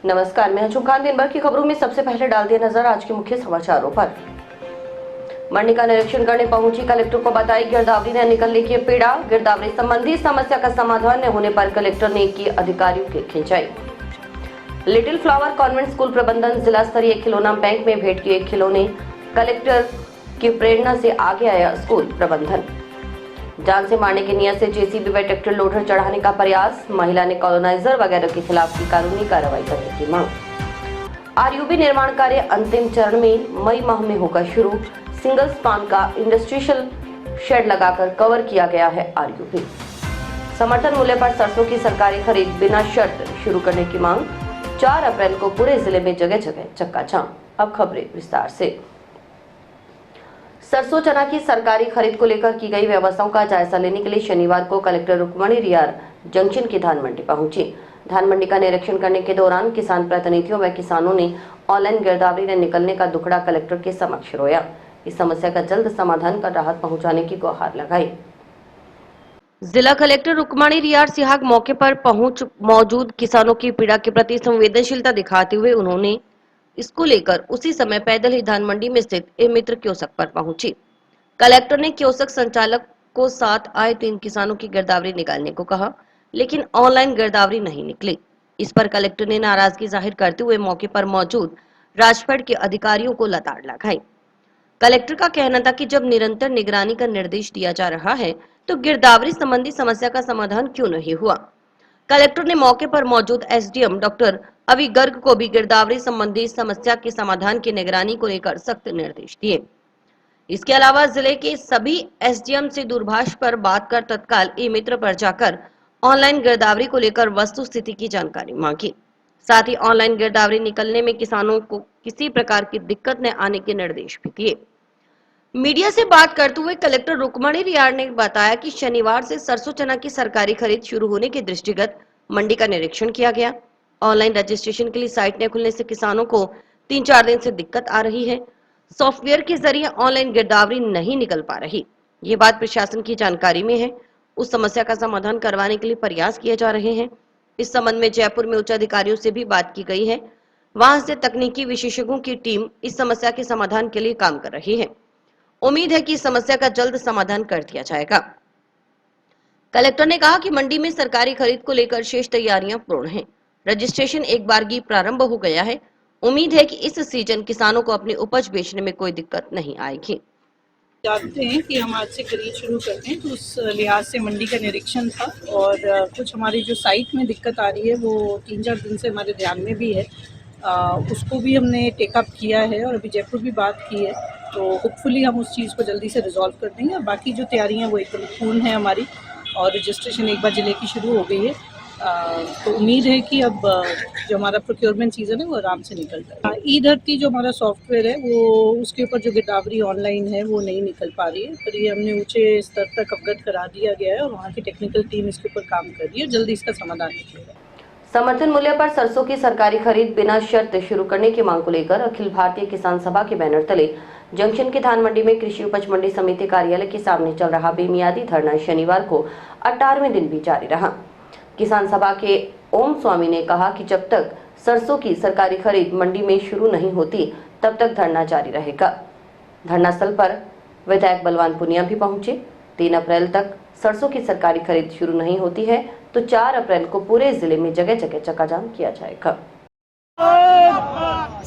नमस्कार, मैं हजूम खान। दिन भर की खबरों में सबसे पहले डाल दिया नजर आज के मुख्य समाचारों पर। मंडी का निरीक्षण करने पहुंची कलेक्टर को बताई गिरदावरी ने निकलने की पीड़ा। गिरदावरी संबंधी समस्या का समाधान न होने पर कलेक्टर ने की अधिकारियों की खिंचाई। लिटिल फ्लावर कॉन्वेंट स्कूल प्रबंधन जिला स्तरीय खिलौना बैंक में भेंट किए खिलौने। कलेक्टर की प्रेरणा से आगे आया स्कूल प्रबंधन। जान से मारने की नियत से जेसीबी व ट्रैक्टर लोडर चढ़ाने का प्रयास। महिला ने कॉलोनाइजर वगैरह के खिलाफ की कानूनी कार्रवाई करने की मांग। आरयूबी निर्माण कार्य अंतिम चरण में, मई माह में होगा शुरू। सिंगल स्पान का इंडस्ट्रियल शेड लगाकर कवर किया गया है आरयूबी। समर्थन मूल्य पर सरसों की सरकारी खरीद बिना शर्त शुरू करने की मांग। 4 अप्रैल को पूरे जिले में जगह जगह चक्काजाम। अब खबरें विस्तार से। सरसों चना की सरकारी खरीद को लेकर की गई व्यवस्थाओं का जायजा लेने के लिए शनिवार को कलेक्टर रुक्मणी रियार जंक्शन की धान मंडी पहुंची। धान मंडी का निरीक्षण करने के दौरान किसान प्रतिनिधियों व किसानों ने ऑनलाइन गिरदावरी ने निकलने का दुखड़ा कलेक्टर के समक्ष रोया। इस समस्या का जल्द समाधान कर राहत पहुंचाने की गुहार लगाई। जिला कलेक्टर रुक्मणी रियार सिहाग मौके पर पहुंच मौजूद किसानों की पीड़ा के प्रति संवेदनशीलता दिखाते हुए उन्होंने इसको लेकर उसी समय पैदल ही धान मंडी में स्थित ए मित्र कियोस्क पर पहुंची। कलेक्टर ने कियोस्क संचालक को साथ आए 3 किसानों की गिरदावरी निकालने को कहा, लेकिन ऑनलाइन गिरदावरी नहीं निकली। इस पर कलेक्टर ने नाराजगी जाहिर करते हुए मौके पर मौजूद राजफेड के अधिकारियों को लताड़ लगाई। कलेक्टर का कहना था कि जब निरंतर निगरानी का निर्देश दिया जा रहा है तो गिरदावरी संबंधी समस्या का समाधान क्यों नहीं हुआ। कलेक्टर ने मौके पर मौजूद एसडीएम डॉक्टर अवि गर्ग को भी गिरदावरी संबंधी समस्या के समाधान की निगरानी को लेकर सख्त निर्देश दिए। इसके अलावा जिले के सभी एसडीएम से दूरभाष पर बात कर तत्काल ई मित्र पर जाकर ऑनलाइन गिरदावरी को लेकर वस्तु स्थिति की जानकारी मांगी। साथ ही ऑनलाइन गिरदावरी निकलने में किसानों को किसी प्रकार की दिक्कत न आने के निर्देश भी दिए। मीडिया से बात करते हुए कलेक्टर रुक्मणी रियार ने बताया कि शनिवार से सरसों चना की सरकारी खरीद शुरू होने के दृष्टिगत मंडी का निरीक्षण किया गया। ऑनलाइन रजिस्ट्रेशन के लिए साइट न खुलने से किसानों को 3-4 दिन से दिक्कत आ रही है। सॉफ्टवेयर के जरिए ऑनलाइन गिरदावरी नहीं निकल पा रही। ये बात प्रशासन की जानकारी में है। उस समस्या का समाधान करवाने के लिए प्रयास किए जा रहे हैं। इस संबंध में जयपुर में उच्च अधिकारियों से भी बात की गई है। वहां से तकनीकी विशेषज्ञों की टीम इस समस्या के समाधान के लिए काम कर रही है। उम्मीद है कि इस समस्या का जल्द समाधान कर दिया जाएगा। कलेक्टर ने कहा कि मंडी में सरकारी खरीद को लेकर शेष तैयारियां पूर्ण हैं। रजिस्ट्रेशन एक बारगी प्रारंभ हो गया है। उम्मीद है कि इस सीजन किसानों को अपनी उपज बेचने में कोई दिक्कत नहीं आएगी। जानते हैं कि हम आज से खरीद शुरू करते हैं, तो उस लिहाज से मंडी का निरीक्षण था और कुछ हमारी जो साइट में दिक्कत आ रही है वो 3-4 दिन से हमारे ध्यान में भी है। उसको भी हमने टेकअप किया है और अभी जयपुर भी बात की है, तो होपफुली हम उस चीज़ को जल्दी से रिजॉल्व कर देंगे। और बाकी जो तैयारियां हैं वो एकदम पूर्ण है हमारी और रजिस्ट्रेशन एक बार जिले की शुरू हो गई है। तो उम्मीद है कि अब जो हमारा प्रोक्योरमेंट सीजन है वो आराम से निकल जाए। ई धरती जो हमारा सॉफ्टवेयर है वो उसके ऊपर जो गिरदावरी ऑनलाइन है वो नहीं निकल पा रही है, पर ये हमने ऊंचे स्तर तक अवगत करा दिया गया है और वहाँ की टेक्निकल टीम इसके ऊपर काम कर रही है। जल्दी इसका समाधान निकलेगा। समर्थन मूल्य पर सरसों की सरकारी खरीद बिना शर्त शुरू करने की मांग को लेकर अखिल भारतीय किसान सभा के बैनर तले जंक्शन की धान मंडी में कृषि उपज मंडी समिति कार्यालय के सामने चल रहा बेमियादी धरना शनिवार को 18वें दिन भी जारी रहा। किसान सभा के ओम स्वामी ने कहा कि जब तक सरसों की सरकारी खरीद मंडी में शुरू नहीं होती तब तक धरना जारी रहेगा। धरना स्थल पर विधायक बलवान पुनिया भी पहुंचे। 3 अप्रैल तक सरसों की सरकारी खरीद शुरू नहीं होती है तो 4 अप्रैल को पूरे जिले में जगह जगह चक्काजाम किया जाएगा।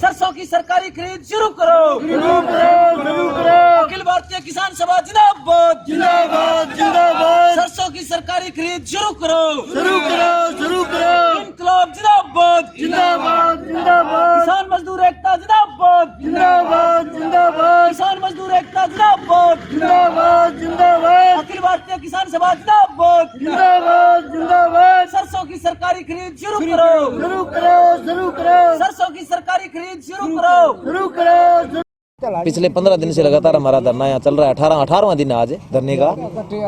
सरसों की सरकारी खरीद शुरू करो, शुरू करो, शुरू करो। अखिल भारतीय किसान सभा जिंदाबाद, जिंदाबाद, जिंदाबाद। सरसों की सरकारी खरीद शुरू करो, शुरू करो, शुरू करो। इनकलाब जिंदाबाद, जिंदाबाद, जिंदाबाद। किसान मजदूर एकता जिंदाबाद, जिंदाबाद, जिंदाबाद। किसान मजदूर एकता जिंदाबाद, जिंदाबाद, जिंदाबाद। अखिल भारतीय किसान सभा जिंदाबाद, जिंदाबाद, जिंदाबाद। सरसों की सरकारी खरीद शुरू करो, शुरू करो, शुरू करो। सरसों की सरकारी खरीद शुरू करो, शुरू करो। पिछले 15 दिन से लगातार हमारा धरना यहाँ चल रहा है। 18वां दिन आज धरने का।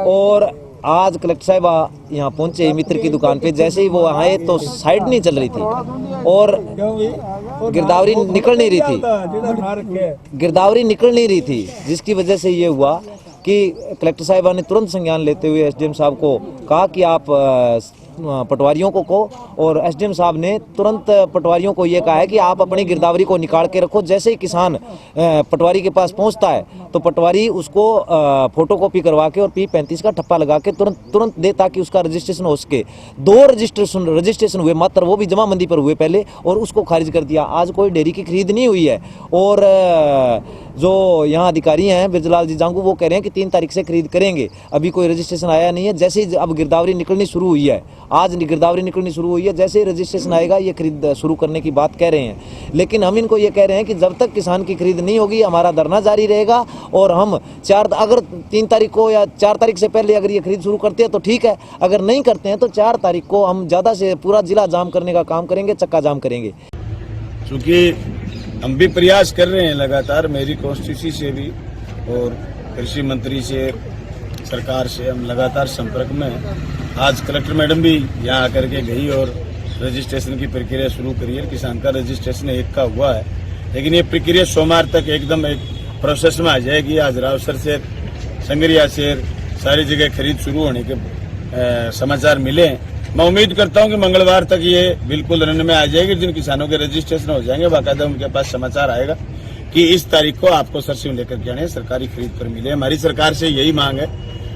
और आज कलेक्टर साहब यहाँ पहुंचे मित्र की दुकान पे। जैसे ही वो आए तो साइड नहीं चल रही थी और गिरदावरी निकल नहीं रही थी, गिरदावरी निकल नहीं रही थी, जिसकी वजह से ये हुआ कि कलेक्टर साहिबा ने तुरंत संज्ञान लेते हुए एसडीएम साहब को कहा कि आप पटवारियों को और एसडीएम साहब ने तुरंत पटवारियों को ये कहा है कि आप अपनी गिरदावरी को निकाल के रखो। जैसे ही किसान पटवारी के पास पहुंचता है तो पटवारी उसको फोटोकॉपी करवा के और P35 का ठप्पा लगा के तुरंत दे, ताकि उसका रजिस्ट्रेशन हो सके। 2 रजिस्ट्रेशन हुए मात्र, वो भी जमाबंदी पर हुए पहले, और उसको खारिज कर दिया। आज कोई डेयरी की खरीद नहीं हुई है। और जो यहाँ अधिकारी हैं बिरजलाल जी जांगू, वो कह रहे हैं कि 3 तारीख से खरीद करेंगे। अभी कोई रजिस्ट्रेशन आया नहीं है। जैसे ही अब गिरदावरी निकलनी शुरू हुई है, आज गिरदावरी निकलनी शुरू हुई है, जैसे ही रजिस्ट्रेशन आएगा ये खरीद शुरू करने की बात कह रहे हैं। लेकिन हम इनको ये कह रहे हैं कि जब तक किसान की खरीद नहीं होगी हमारा धरना जारी रहेगा। और हम अगर 3 तारीख को या 4 तारीख से पहले अगर ये खरीद शुरू करते हैं तो ठीक है, अगर नहीं करते हैं तो 4 तारीख को हम ज़्यादा से पूरा जिला जाम करने का काम करेंगे, चक्का जाम करेंगे। क्योंकि हम भी प्रयास कर रहे हैं लगातार, मेरी कॉन्स्टिट्यूंसी से भी और कृषि मंत्री से, सरकार से हम लगातार संपर्क में हैं। आज कलेक्टर मैडम भी यहाँ आकर के गई और रजिस्ट्रेशन की प्रक्रिया शुरू करी है। किसान का रजिस्ट्रेशन 1 का हुआ है, लेकिन ये प्रक्रिया सोमवार तक एकदम एक प्रोसेस में आ जाएगी। आज रावसर से, संगरिया से सारी जगह खरीद शुरू होने के समाचार मिले हैं। मैं उम्मीद करता हूं कि मंगलवार तक ये बिल्कुल रन में आ जाएगी। जिन किसानों के रजिस्ट्रेशन हो जाएंगे, बाकायदा उनके पास समाचार आएगा कि इस तारीख को आपको सरसों लेकर के आने, सरकारी खरीद पर मिले। हमारी सरकार से यही मांग है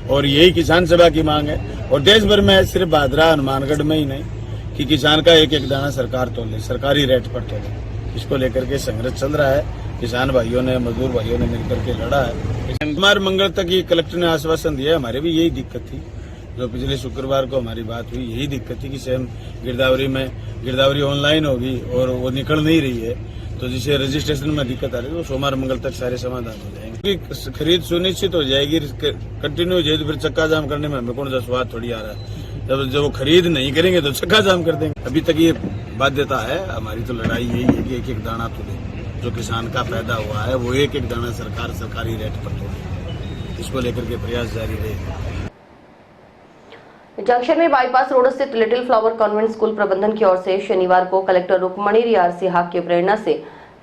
और यही किसान सभा की मांग है। और देश भर में सिर्फ भादरा हनुमानगढ़ में ही नहीं कि किसान का एक एक दाना सरकार तोले, सरकारी रेट पर तोले। इसको लेकर के संघर्ष चल रहा है। किसान भाइयों ने, मजदूर भाइयों ने मिलकर के लड़ा है। हमारे मंगल तक ये कलेक्टर ने आश्वासन दिया। हमारे भी यही दिक्कत थी, जो पिछले शुक्रवार को हमारी बात हुई, यही दिक्कत थी कि सेम गिरदावरी ऑनलाइन होगी और वो निकल नहीं रही है, तो जिसे रजिस्ट्रेशन में दिक्कत आ रही है वो सोमवार मंगल तक सारे समाधान हो जाएंगे। खरीद सुनिश्चित हो जाएगी, कंटिन्यू हो जाएगी, तो फिर चक्का जाम करने में हमें कौन सा स्वाद थोड़ी आ रहा है। जब वो खरीद नहीं करेंगे तो चक्का जाम कर देंगे। अभी तक ये बाध्यता है हमारी, तो लड़ाई यही है कि एक एक दाना तो दे, जो किसान का पैदा हुआ है वो एक एक दाना सरकार सरकारी रेट पर तोड़े। इसको लेकर के प्रयास जारी रहेगा। जंक्शन में बाईपास रोड स्थित लिटिल फ्लावर कॉन्वेंट स्कूल प्रबंधन की ओर से शनिवार को कलेक्टर रुक्मणी रियार सिहा की प्रेरणा से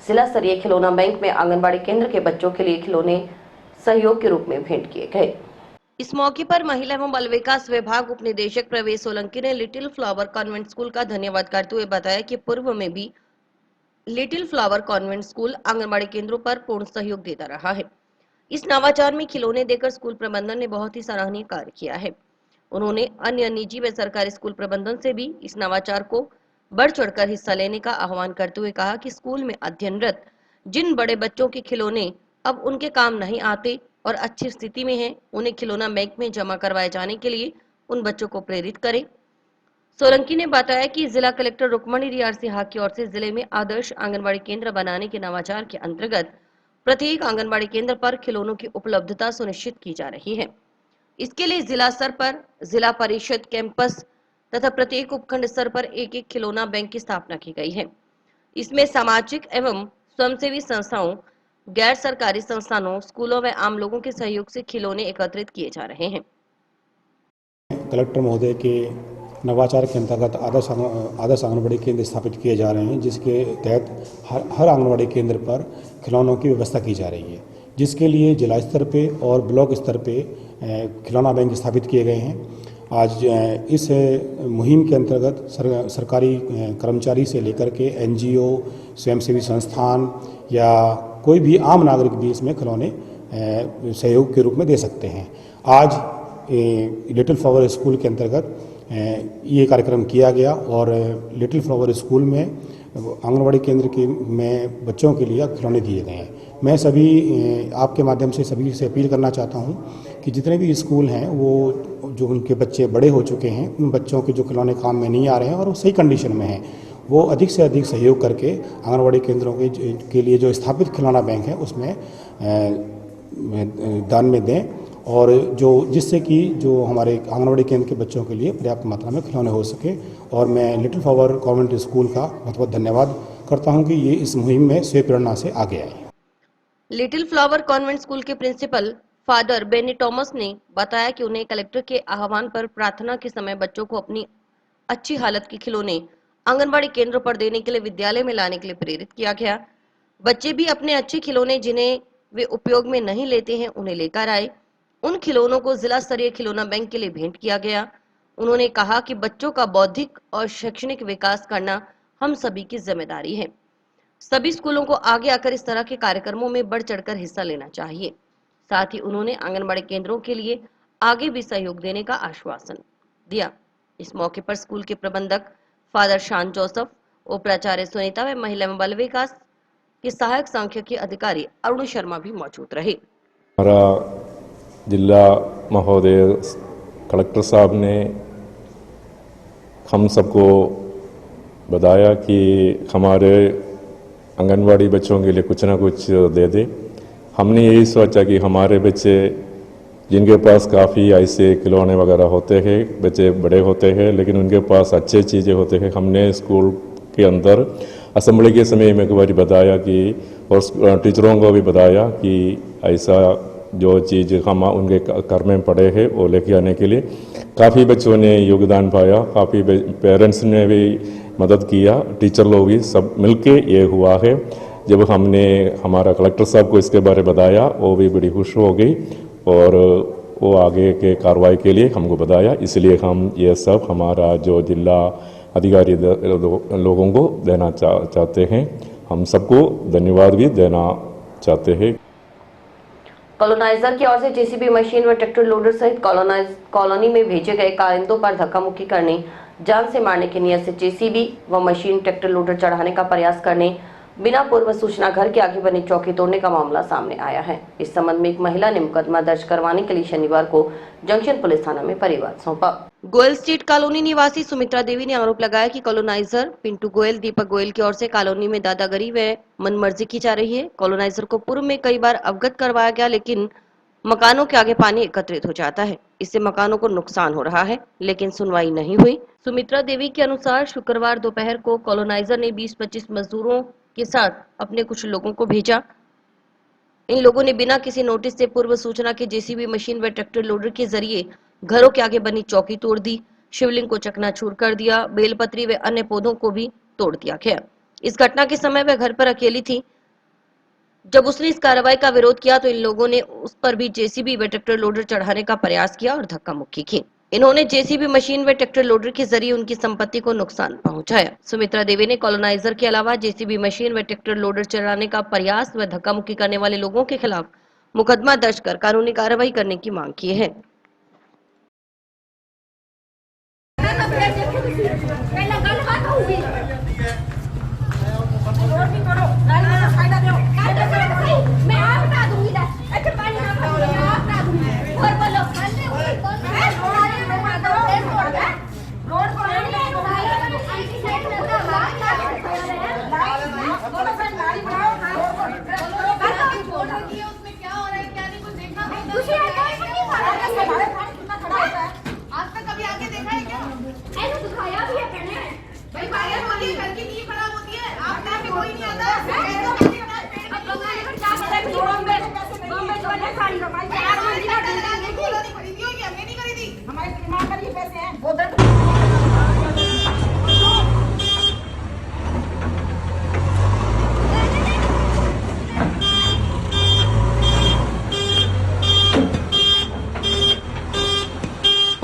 जिला स्तरीय खिलौना बैंक में आंगनबाड़ी केंद्र के बच्चों के लिए खिलौने सहयोग के रूप में भेंट किए गए। इस मौके पर महिला एवं बाल विकास विभाग उप निदेशक प्रवेश सोलंकी ने लिटिल फ्लावर कॉन्वेंट स्कूल का धन्यवाद करते हुए बताया कि पूर्व में भी little flower convent school anganwadi केंद्रों पर पूर्ण सहयोग देता रहा है। इस नवाचार में खिलौने देकर स्कूल प्रबंधन ने बहुत ही सराहनीय कार्य किया है। उन्होंने अन्य निजी व सरकारी स्कूल प्रबंधन से भी इस नवाचार को बढ़ चढ़कर हिस्सा लेने का आह्वान करते हुए कहा कि स्कूल में अध्ययनरत जिन बड़े बच्चों के खिलौने अब उनके काम नहीं आते और अच्छी स्थिति में हैं, उन्हें खिलौना बैंक में जमा करवाए जाने के लिए उन बच्चों को प्रेरित करें। सोलंकी ने बताया कि जिला कलेक्टर रुक्मणी रियार सिहा की ओर से जिले में आदर्श आंगनबाड़ी केंद्र बनाने के नवाचार के अंतर्गत प्रत्येक आंगनबाड़ी केंद्र पर खिलौनों की उपलब्धता सुनिश्चित की जा रही है। इसके लिए जिला स्तर पर जिला परिषद कैंपस तथा प्रत्येक उपखंड स्तर पर एक एक खिलौना बैंक की स्थापना की गई है। इसमें सामाजिक एवं स्वयंसेवी संस्थाओं, गैर सरकारी संस्थानों, स्कूलों व आम लोगों के सहयोग से खिलौने एकत्रित किए जा रहे हैं। कलेक्टर महोदय के नवाचार के अंतर्गत आदर्श आंगनबाड़ी केंद्र स्थापित किए जा रहे हैं, जिसके तहत हर आंगनबाड़ी केंद्र पर खिलौनों की व्यवस्था की जा रही है, जिसके लिए जिला स्तर पे और ब्लॉक स्तर पे खिलौना बैंक स्थापित किए गए हैं। आज इस मुहिम के अंतर्गत सरकारी कर्मचारी से लेकर के एनजीओ, स्वयंसेवी संस्थान या कोई भी आम नागरिक भी इसमें खिलौने सहयोग के रूप में दे सकते हैं। आज लिटिल फ्लावर स्कूल के अंतर्गत ये कार्यक्रम किया गया और लिटिल फ्लावर स्कूल में आंगनबाड़ी केंद्र के में बच्चों के लिए खिलौने दिए गए हैं। मैं सभी आपके माध्यम से सभी से अपील करना चाहता हूं कि जितने भी स्कूल हैं वो जो उनके बच्चे बड़े हो चुके हैं, उन बच्चों के जो खिलौने काम में नहीं आ रहे हैं और वो सही कंडीशन में हैं, वो अधिक से अधिक सहयोग करके आंगनबाड़ी केंद्रों के लिए जो स्थापित खिलौना बैंक है उसमें दान में दें, और जिससे कि जो हमारे आंगनबाड़ी केंद्र के बच्चों के लिए पर्याप्त मात्रा में खिलौने हो सके। और मैं लिटिल फ्लावर कॉन्वेंट स्कूल का बहुत बहुत धन्यवाद करता हूं कि ये इस मुहिम में स्वयं प्रेरणा से आगे आए। लिटिल फ्लावर कॉन्वेंट स्कूल के प्रिंसिपल फादर बेनी टॉमस ने बताया कि उन्हें कलेक्टर के आह्वान पर प्रार्थना के समय बच्चों को अपनी अच्छी हालत के खिलौने आंगनबाड़ी केंद्रों पर देने के लिए विद्यालय में लाने के लिए प्रेरित किया गया। बच्चे भी अपने अच्छे खिलौने जिन्हें वे उपयोग में नहीं लेते हैं उन्हें लेकर आए। उन खिलौनों को जिला स्तरीय खिलौना बैंक के लिए भेंट किया गया। उन्होंने कहा कि बच्चों का बौद्धिक और शैक्षणिक विकास करना हम सभी की जिम्मेदारी है। सभी स्कूलों को आगे आकर इस तरह के कार्यक्रमों में बढ़ चढ़कर हिस्सा लेना चाहिए। साथ ही उन्होंने आंगनबाड़ी केंद्रों के लिए आगे भी सहयोग देने का आश्वासन दिया। इस मौके पर स्कूल के प्रबंधक फादर शान जोसेफ, उप प्राचार्य सुनीता व महिला एवं बाल विकास के सहायक सांख्यिकी अधिकारी अरुण शर्मा भी मौजूद रहे। हमारा जिला महोदय कलेक्टर साहब ने हम सबको बताया कि हमारे आंगनवाड़ी बच्चों के लिए कुछ ना कुछ दे दे। हमने यही सोचा कि हमारे बच्चे जिनके पास काफ़ी ऐसे खिलौने वगैरह होते हैं, बच्चे बड़े होते हैं लेकिन उनके पास अच्छे चीज़ें होते हैं। हमने स्कूल के अंदर असेंबली के समय में एक बार बताया कि और टीचरों को भी बताया कि ऐसा जो चीज़ हम उनके घर में पड़े हैं वो लेके आने के लिए काफ़ी बच्चों ने योगदान पाया, काफ़ी पेरेंट्स ने भी मदद किया, टीचर लोग भी सब मिलके ये हुआ है। जब हमने हमारा कलेक्टर साहब को इसके बारे में बताया वो भी बड़ी खुश हो गई और वो आगे के कार्रवाई के लिए हमको बताया। इसलिए हम ये सब हमारा जो जिला अधिकारी लोगों को देना चाहते हैं। हम सबको धन्यवाद भी देना चाहते हैं। कॉलोनाइजर की ओर से जेसीबी मशीन व ट्रैक्टर लोडर सहित कॉलोनी में भेजे गए कारिंदों पर धक्का मुक्की करने, जान से मारने की नियत से जेसीबी व मशीन ट्रैक्टर लोडर चढ़ाने का प्रयास करने, बिना पूर्व सूचना घर के आगे बनी चौकी तोड़ने का मामला सामने आया है। इस संबंध में एक महिला ने मुकदमा दर्ज करवाने के लिए शनिवार को जंक्शन पुलिस थाना में परिवार सौंपा। गोयल स्ट्रीट कॉलोनी निवासी सुमित्रा देवी ने आरोप लगाया कि कॉलोनाइजर पिंटू गोयल, दीपक गोयल की ओर से कॉलोनी में दादागिरी व मनमर्जी की जा रही है। कॉलोनाइजर को पूर्व में कई बार अवगत करवाया गया लेकिन मकानों के आगे पानी एकत्रित हो जाता है, इससे मकानों को नुकसान हो रहा है, लेकिन सुनवाई नहीं हुई। सुमित्रा देवी के अनुसार शुक्रवार दोपहर को कॉलोनाइजर ने 20-25 मजदूरों के साथ अपने कुछ लोगों को भेजा। इन लोगों ने बिना किसी नोटिस से पूर्व सूचना के जेसीबी मशीन व ट्रैक्टर लोडर के जरिए घरों के आगे बनी चौकी तोड़ दी, शिवलिंग को चकनाचूर कर दिया, बेलपत्री व अन्य पौधों को भी तोड़ दिया गया। इस घटना के समय वह घर पर अकेली थी। जब उसने इस कार्रवाई का विरोध किया तो इन लोगों ने उस पर भी जेसीबी व ट्रैक्टर लोडर चढ़ाने का प्रयास किया और धक्का मुक्की की। इन्होंने जेसीबी मशीन व ट्रैक्टर लोडर के जरिए उनकी संपत्ति को नुकसान पहुंचाया। सुमित्रा देवी ने कॉलोनाइजर के अलावा जेसीबी मशीन व ट्रैक्टर लोडर चलाने का प्रयास व धक्का मुक्की करने वाले लोगों के खिलाफ मुकदमा दर्ज कर कानूनी कार्रवाई करने की मांग की है।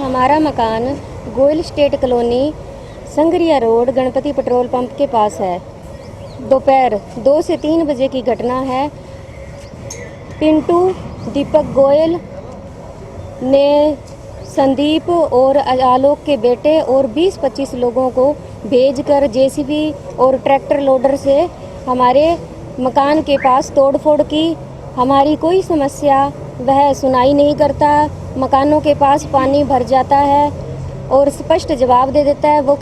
हमारा मकान Goyal state colony, Sangaria road, Ganpati petrol pump के पास है। दोपहर 2 से 3 बजे की घटना है। पिंटू दीपक गोयल ने संदीप और आलोक के बेटे और 20-25 लोगों को भेजकर जेसीबी और ट्रैक्टर लोडर से हमारे मकान के पास तोड़फोड़ की। हमारी कोई समस्या वह सुनाई नहीं करता। मकानों के पास पानी भर जाता है और स्पष्ट जवाब दे देता है। वो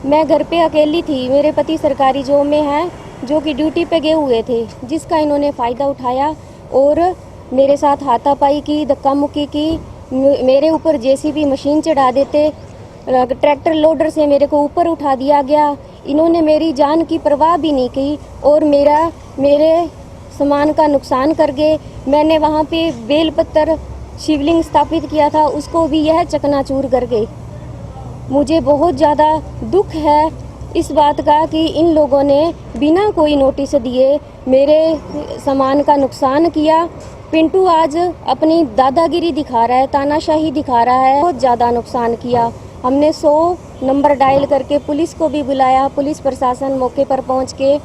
मैं घर पे अकेली थी, मेरे पति सरकारी जॉब में हैं जो कि ड्यूटी पे गए हुए थे, जिसका इन्होंने फ़ायदा उठाया और मेरे साथ हाथापाई की, धक्का मुक्की की। मेरे ऊपर जेसीबी मशीन चढ़ा देते, ट्रैक्टर लोडर से मेरे को ऊपर उठा दिया गया। इन्होंने मेरी जान की परवाह भी नहीं की और मेरे सामान का नुकसान कर गए। मैंने वहाँ पे बेलपत्र शिवलिंग स्थापित किया था, उसको भी यह चकनाचूर कर गए। मुझे बहुत ज़्यादा दुख है इस बात का कि इन लोगों ने बिना कोई नोटिस दिए मेरे सामान का नुकसान किया पिंटू आज अपनी दादागिरी दिखा रहा है, तानाशाही दिखा रहा है। बहुत ज़्यादा नुकसान किया। हमने 100 नंबर डायल करके पुलिस को भी बुलाया। पुलिस प्रशासन मौके पर पहुंच के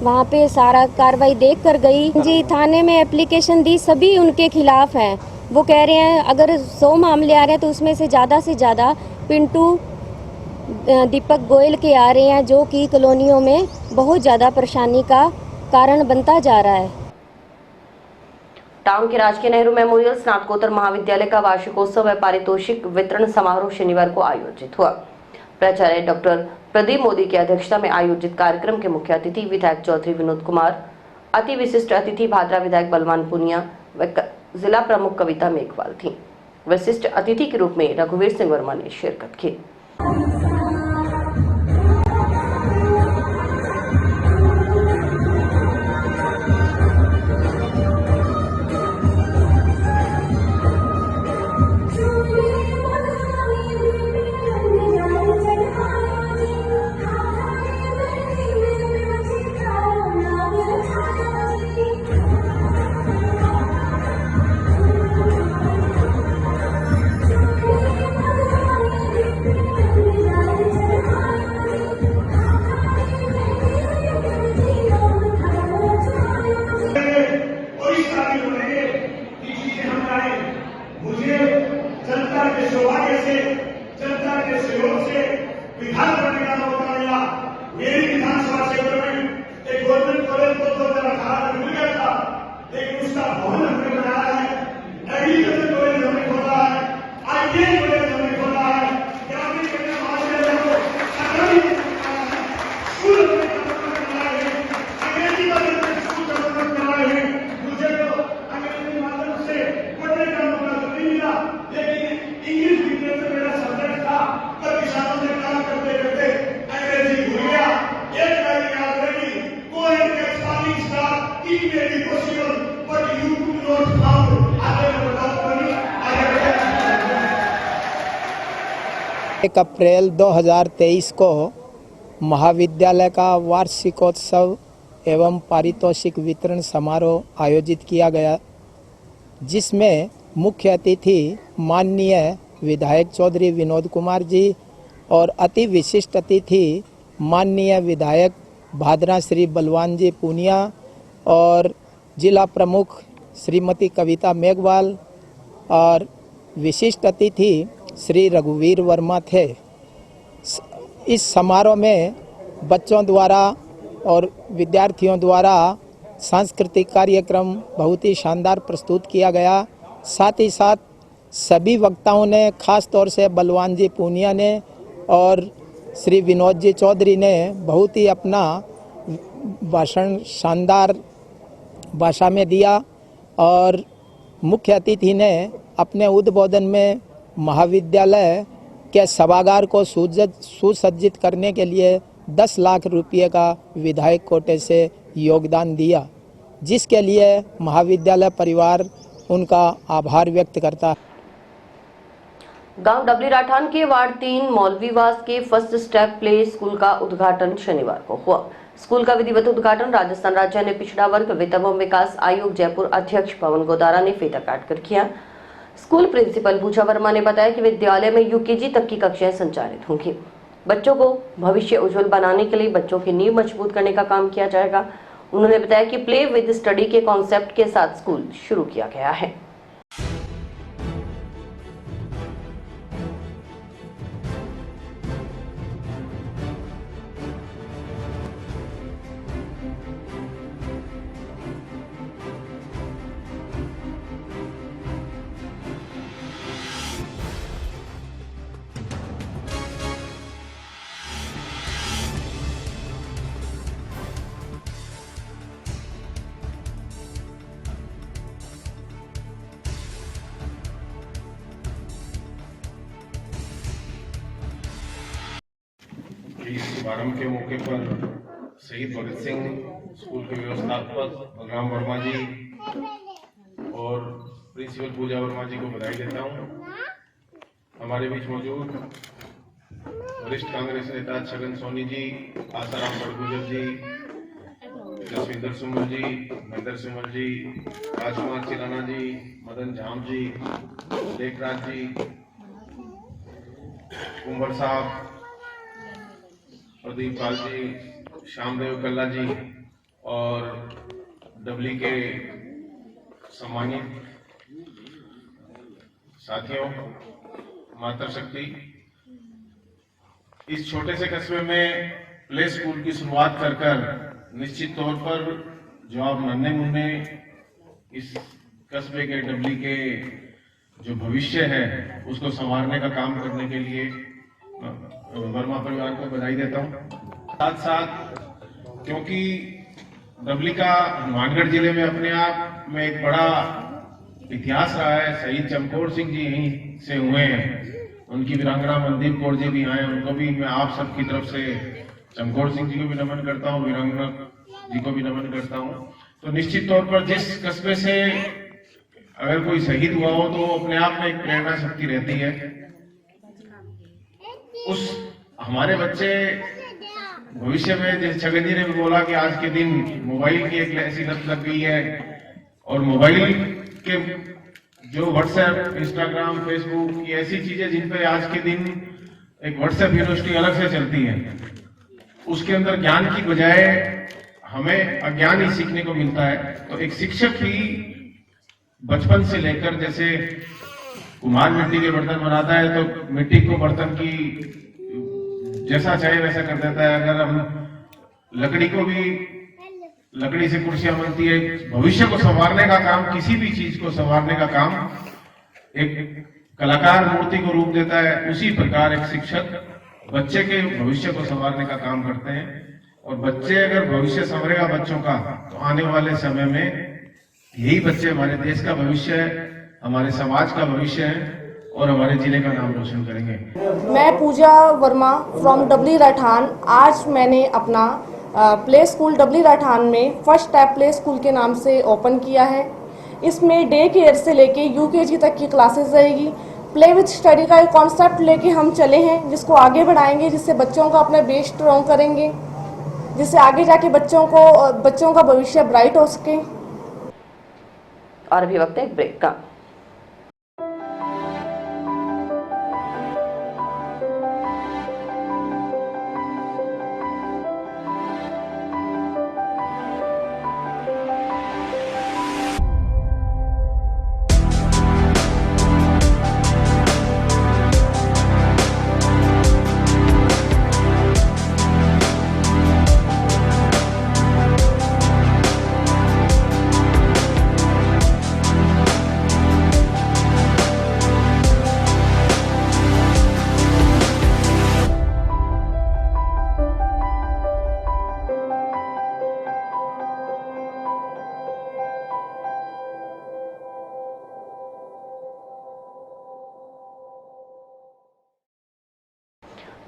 वहां पे सारा कार्रवाई देख कर गई जी। थाने में एप्लीकेशन दी, सभी उनके खिलाफ हैं। वो कह रहे हैं अगर 100 मामले आ रहे हैं तो उसमें से ज़्यादा पिंटू दीपक गोयल के आ रहे हैं, जो कि कॉलोनियों में बहुत ज़्यादा परेशानी का कारण बनता जा रहा है। टाउन के राजकीय नेहरू मेमोरियल स्नातकोत्तर महाविद्यालय का वार्षिकोत्सव व पारितोषिक वितरण समारोह शनिवार को आयोजित हुआ। प्राचार्य डॉक्टर प्रदीप मोदी की अध्यक्षता में आयोजित कार्यक्रम के मुख्य अतिथि विधायक चौधरी विनोद कुमार, अति विशिष्ट अतिथि भादरा विधायक बलवान पुनिया व जिला प्रमुख कविता मेघवाल थी। विशिष्ट अतिथि के रूप में रघुवीर सिंह वर्मा ने शिरकत की। विधान करने का मौका मिला। मेरी विधानसभा क्षेत्र में एक गवर्नमेंट कॉलेज को 2018 में मिल गया था, लेकिन उसका भवन हमने बनाया है। एग्रीकल्चर कॉलेज हमने खोला है, ITI कॉलेज हमने खोला है, ग्रामीण कल्याण महाविद्यालय को सरकारी स्कूल बनाए हैं, अंग्रेजी माध्यम से स्कूल डेवलपमेंट कराए हैं। मुझे तो अंग्रेजी माध्यम से पढ़ने का मौका तो नहीं मिला, लेकिन इंग्लिश मीडियम से मेरा सब्जेक्ट था। पर किसानों से काम करते करते अंग्रेजी भूल गया। एक बार याद रही, go and get falling star, it may be possible, but you could not found। आगे बताओ बनी, आगे 1 अप्रैल 2023 को महाविद्यालय का वार्षिकोत्सव एवं पारितोषिक वितरण समारोह आयोजित किया गया, जिसमें मुख्य अतिथि माननीय विधायक चौधरी विनोद कुमार जी और अति विशिष्ट अतिथि माननीय विधायक भादरा श्री बलवान जी पुनिया और जिला प्रमुख श्रीमती कविता मेघवाल और विशिष्ट अतिथि श्री रघुवीर वर्मा थे। इस समारोह में बच्चों द्वारा और विद्यार्थियों द्वारा सांस्कृतिक कार्यक्रम बहुत ही शानदार प्रस्तुत किया गया। साथ ही साथ सभी वक्ताओं ने, खास तौर से बलवान जी पूनिया ने और श्री विनोद जी चौधरी ने बहुत ही अपना भाषण शानदार भाषा में दिया और मुख्य अतिथि ने अपने उद्बोधन में महाविद्यालय के सभागार को सुसज्जित करने के लिए 10 लाख रुपये का विधायक कोटे से योगदान दिया, जिसके लिए महाविद्यालय परिवार उनका आभार व्यक्त करता है। गांव डबली राठान के वार्ड 3 मौलवीवास के फर्स्ट स्टेप प्ले स्कूल का उद्घाटन शनिवार को हुआ। स्कूल का विधिवत उद्घाटन राजस्थान राज्य ने पिछड़ा वर्ग वित्त एवं विकास आयोग जयपुर अध्यक्ष पवन गोदारा ने फीता काट कर किया। स्कूल प्रिंसिपल भूषा वर्मा ने बताया कि विद्यालय में UKG तक की कक्षाएं संचालित होंगी। बच्चों को भविष्य उज्जवल बनाने के लिए बच्चों की नींव मजबूत करने का काम किया जाएगा। उन्होंने बताया कि प्ले विद स्टडी के कॉन्सेप्ट के साथ स्कूल शुरू किया गया है। इस शुभारंभ के मौके पर शहीद भगत सिंह स्कूल के व्यवस्थापक बलराम वर्मा जी और प्रिंसिपल पूजा वर्मा जी को बधाई देता हूँ। हमारे बीच मौजूद वरिष्ठ कांग्रेस नेता छगन सोनी जी, आसाराम बड़गुजर जी, जसविंदर सुमन जी, महेंद्र सुमन जी, राजकुमार चिलाना जी, मदन झाम जी, लेखराज जी, कुंवर साहब, प्रदीप पाल जी, श्यामदेव कल्ला जी और डबली के सम्मानित साथियों, मातृशक्ति, इस छोटे से कस्बे में प्ले स्कूल की शुरुआत कर निश्चित तौर पर जो आप नन्हे मुन्ने इस कस्बे के डबली के जो भविष्य है उसको संवारने का काम करने के लिए वर्मा परिवार को बधाई देता हूं। साथ साथ क्योंकि डबली का हनुमानगढ़ जिले में अपने आप में एक बड़ा इतिहास रहा है, शहीद चमकौर सिंह जी यहीं से हुए हैं, उनकी वीरांगना मनदीप कौर जी भी आए, उनको भी मैं आप सबकी तरफ से चमकौर सिंह जी को भी नमन करता हूँ, वीरांगना जी को भी नमन करता हूँ। तो निश्चित तौर पर जिस कस्बे से अगर कोई शहीद हुआ हो तो अपने आप में एक प्रेरणा शक्ति रहती है। उस हमारे बच्चे भविष्य में, जैसे छगन जी ने भी बोला कि आज के दिन मोबाइल की एक ऐसी लत लग गई है और मोबाइल के जो व्हाट्सएप, इंस्टाग्राम, फेसबुक, ये ऐसी चीजें जिन पे आज के दिन एक व्हाट्सएप यूनिवर्सिटी अलग से चलती है, उसके अंदर ज्ञान की बजाय हमें अज्ञान ही सीखने को मिलता है। तो एक शिक्षक ही बचपन से लेकर, जैसे कुम्हार मिट्टी के बर्तन बनाता है तो मिट्टी को बर्तन की जैसा चाहे वैसा कर देता है, अगर हम लकड़ी को भी, लकड़ी से कुर्सियां बनती है, भविष्य को संवारने का काम, किसी भी चीज को संवारने का काम एक कलाकार मूर्ति को रूप देता है, उसी प्रकार एक शिक्षक बच्चे के भविष्य को संवारने का काम करते हैं। और बच्चे अगर भविष्य संवरेगा बच्चों का, तो आने वाले समय में यही बच्चे हमारे देश का भविष्य है, हमारे समाज का भविष्य है और हमारे जिले का नाम रोशन करेंगे। मैं पूजा वर्मा फ्रॉम डबली राठान। आज मैंने अपना प्ले स्कूल डबली राठान में फर्स्ट स्टेप प्ले स्कूल के नाम से ओपन किया है। इसमें डे केयर से लेके यूकेजी तक की क्लासेस रहेगी। प्ले विथ स्टडी का एक कॉन्सेप्ट लेके हम चले हैं, जिसको आगे बढ़ाएंगे, जिससे बच्चों का अपना बेस स्ट्रॉन्ग करेंगे, जिससे आगे जाके बच्चों का भविष्य ब्राइट हो सके। और अभी वक्त है एक ब्रेक का।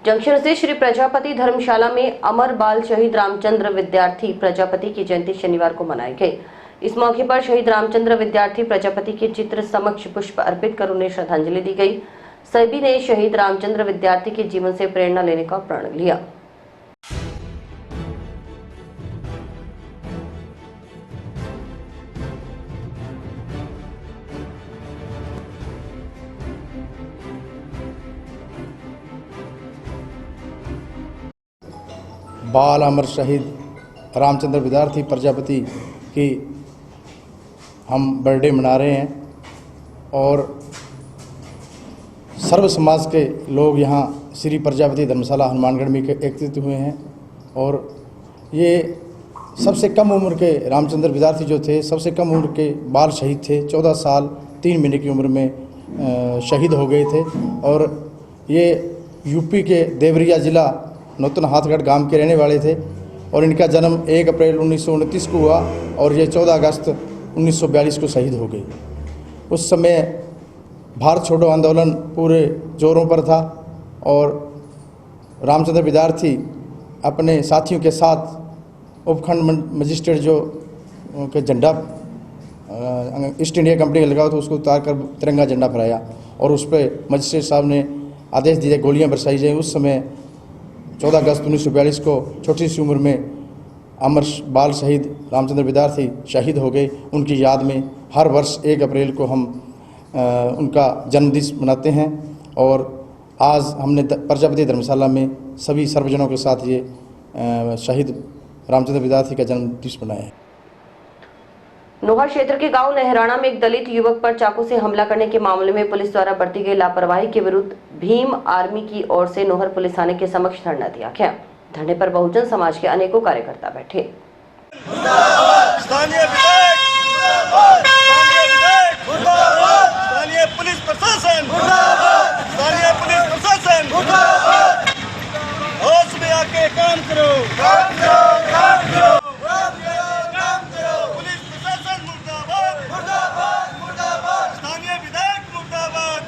जंक्शन से श्री प्रजापति धर्मशाला में अमर बाल शहीद रामचंद्र विद्यार्थी प्रजापति की जयंती शनिवार को मनाई गई। इस मौके पर शहीद रामचंद्र विद्यार्थी प्रजापति के चित्र समक्ष पुष्प अर्पित कर उन्हें श्रद्धांजलि दी गई। सभी ने शहीद रामचंद्र विद्यार्थी के जीवन से प्रेरणा लेने का प्रण लिया। बाल अमर शहीद रामचंद्र विद्यार्थी प्रजापति की हम बर्थडे मना रहे हैं और सर्व समाज के लोग यहाँ श्री प्रजापति धर्मशाला हनुमानगढ़ में एकत्रित हुए हैं। और ये सबसे कम उम्र के रामचंद्र विद्यार्थी जो थे, सबसे कम उम्र के बाल शहीद थे। 14 साल 3 महीने की उम्र में शहीद हो गए थे। और ये यूपी के देवरिया ज़िला नूतन हाथगढ़ गांव के रहने वाले थे और इनका जन्म 1 अप्रैल 1929 को हुआ और ये 14 अगस्त 1942 को शहीद हो गए। उस समय भारत छोड़ो आंदोलन पूरे जोरों पर था और रामचंद्र विद्यार्थी अपने साथियों के साथ उपखंड मजिस्ट्रेट जो के झंडा ईस्ट इंडिया कंपनी का लगा था उसको उतार कर तिरंगा झंडा फहराया और उस पर मजिस्ट्रेट साहब ने आदेश दिए गोलियां बरसाई जाए। उस समय 14 अगस्त 1942 को छोटी सी उम्र में अमर बाल शहीद रामचंद्र विद्यार्थी शहीद हो गए, उनकी याद में हर वर्ष 1 अप्रैल को हम उनका जन्मदिन मनाते हैं। और आज हमने प्रजापति धर्मशाला में सभी सर्वजनों के साथ ये शहीद रामचंद्र विद्यार्थी का जन्मदिन मनाया है। नोहर क्षेत्र के गांव नहराना में एक दलित युवक पर चाकू से हमला करने के मामले में पुलिस द्वारा बरती गई लापरवाही के विरुद्ध भीम आर्मी की ओर से नोहर पुलिस थाने के समक्ष धरना दिया गया। धरने पर बहुजन समाज के अनेकों कार्यकर्ता बैठे। स्थानीय पुलिस प्रशासन, होश में आके काम करो, पुलिस प्रशासन मुर्दाबाद, स्थानीय विधायक मुर्दाबाद।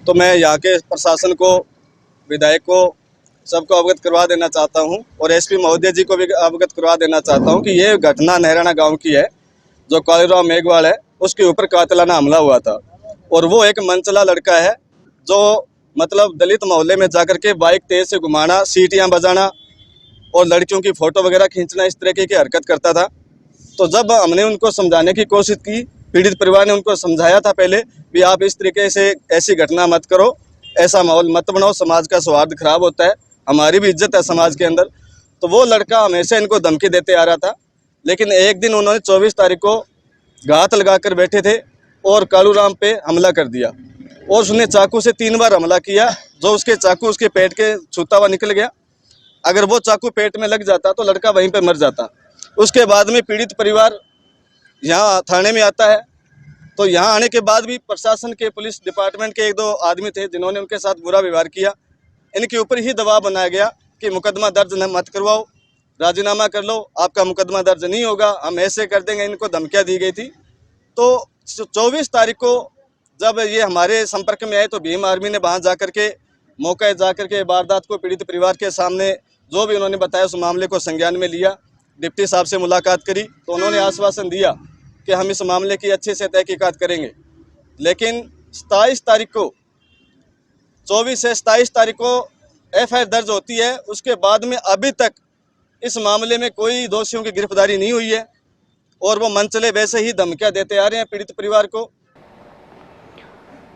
तो मैं यहाँ के प्रशासन को, विधायक को, सबको अवगत करवा देना चाहता हूँ और एसपी महोदय जी को भी अवगत करवा देना चाहता हूँ कि ये घटना नहराना गांव की है। जो कालीराम मेघवाल है उसके ऊपर कातिलाना हमला हुआ था और वो एक मनचला लड़का है जो मतलब दलित मोहल्ले में जाकर के बाइक तेज से घुमाना, सीटियाँ बजाना और लड़कियों की फ़ोटो वगैरह खींचना, इस तरीके की हरकत करता था। तो जब हमने उनको समझाने की कोशिश की, पीड़ित परिवार ने उनको समझाया था पहले भी आप इस तरीके से ऐसी घटना मत करो, ऐसा माहौल मत बनाओ, समाज का सौहार्द खराब होता है, हमारी भी इज्जत है समाज के अंदर। तो वो लड़का हमेशा इनको धमकी देते आ रहा था। लेकिन एक दिन उन्होंने 24 तारीख को घात लगा कर बैठे थे और कालूराम पे हमला कर दिया और उसने चाकू से 3 बार हमला किया। जो उसके चाकू उसके पेट के छूता हुआ निकल गया। अगर वो चाकू पेट में लग जाता तो लड़का वहीं पे मर जाता। उसके बाद में पीड़ित परिवार यहाँ थाने में आता है। तो यहाँ आने के बाद भी प्रशासन के, पुलिस डिपार्टमेंट के 1-2 आदमी थे जिन्होंने उनके साथ बुरा व्यवहार किया। इनके ऊपर ही दबाव बनाया गया कि मुकदमा दर्ज न मत करवाओ, राजीनामा कर लो, आपका मुकदमा दर्ज नहीं होगा, हम ऐसे कर देंगे। इनको धमकियाँ दी गई थी। तो 24 तारीख को जब ये हमारे संपर्क में आए तो भीम आर्मी ने वहाँ जाकर के मौके जाकर के वारदात को पीड़ित परिवार के सामने जो भी उन्होंने बताया उस मामले को संज्ञान में लिया। डिप्टी साहब से मुलाकात करी तो उन्होंने आश्वासन दिया कि हम इस मामले की अच्छे से तहकीकात करेंगे। लेकिन 27 तारीख को 24 से 27 तारीख को एफआईआर दर्ज होती है। उसके बाद में अभी तक इस मामले में कोई दोषियों की गिरफ्तारी नहीं हुई है और वो मनचले वैसे ही धमकियां देते आ रहे हैं पीड़ित परिवार को।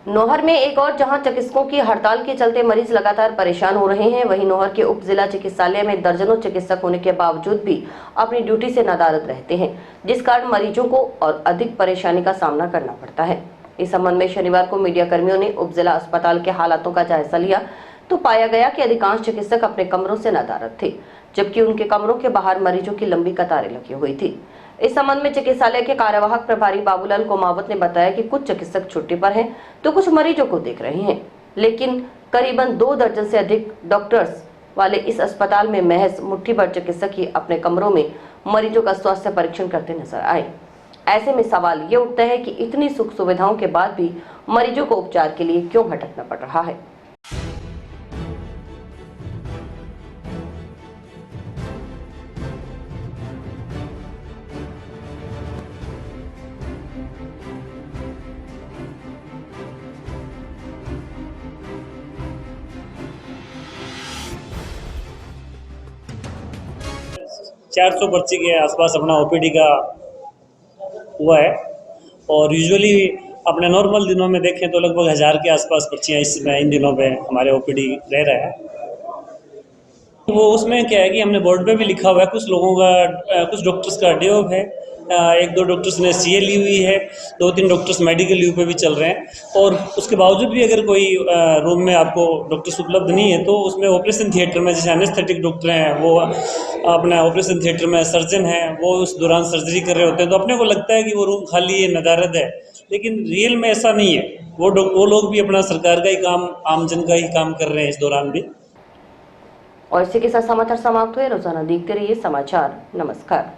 नोहर में एक और जहां चिकित्सकों की हड़ताल के चलते मरीज लगातार परेशान हो रहे हैं, वहीं नोहर के उप जिला चिकित्सालय में दर्जनों चिकित्सक होने के बावजूद भी अपनी ड्यूटी से नदारद रहते हैं, जिस कारण मरीजों को और अधिक परेशानी का सामना करना पड़ता है। इस संबंध में शनिवार को मीडिया कर्मियों ने उप जिला अस्पताल के हालातों का जायजा लिया तो पाया गया कि अधिकांश चिकित्सक अपने कमरों से नदारद थे, जबकि उनके कमरों के बाहर मरीजों की लंबी कतारें लगी हुई थी। इस संबंध में चिकित्सालय के कार्यवाहक प्रभारी बाबूलाल कोमावत ने बताया कि कुछ चिकित्सक छुट्टी पर हैं तो कुछ मरीजों को देख रहे हैं, लेकिन करीबन 2 दर्जन से अधिक डॉक्टर्स वाले इस अस्पताल में महज मुट्ठी भर चिकित्सक ही अपने कमरों में मरीजों का स्वास्थ्य परीक्षण करते नजर आए। ऐसे में सवाल ये उठता है कि इतनी सुख सुविधाओं के बाद भी मरीजों को उपचार के लिए क्यों भटकना पड़ रहा है। 400 पर्ची के आसपास अपना ओपीडी का हुआ है और यूजुअली अपने नॉर्मल दिनों में देखें तो लगभग 1000 के आसपास पर्चियाँ इन दिनों पे हमारे ओपीडी रह रहा है। वो उसमें क्या है कि हमने बोर्ड पे भी लिखा हुआ है, कुछ लोगों का, कुछ डॉक्टर्स का डे ऑफ है, 1-2 डॉक्टर्स ने सीए ली हुई है, 2-3 डॉक्टर्स मेडिकल लीव पे भी चल रहे हैं। और उसके बावजूद भी अगर कोई रूम में आपको डॉक्टर्स उपलब्ध नहीं है तो उसमें ऑपरेशन थिएटर में जैसे एनेस्थेटिक डॉक्टर हैं, वो अपना ऑपरेशन थिएटर में सर्जन हैं, वो उस दौरान सर्जरी कर रहे होते हैं, तो अपने को लगता है कि वो रूम खाली है, नदारद है, लेकिन रियल में ऐसा नहीं है। वो लोग भी अपना सरकार का ही काम, आमजन का ही काम कर रहे हैं इस दौरान भी। और इसी के साथ समाचार समाप्त हुए। रोजाना देखते रहिए समाचार। नमस्कार।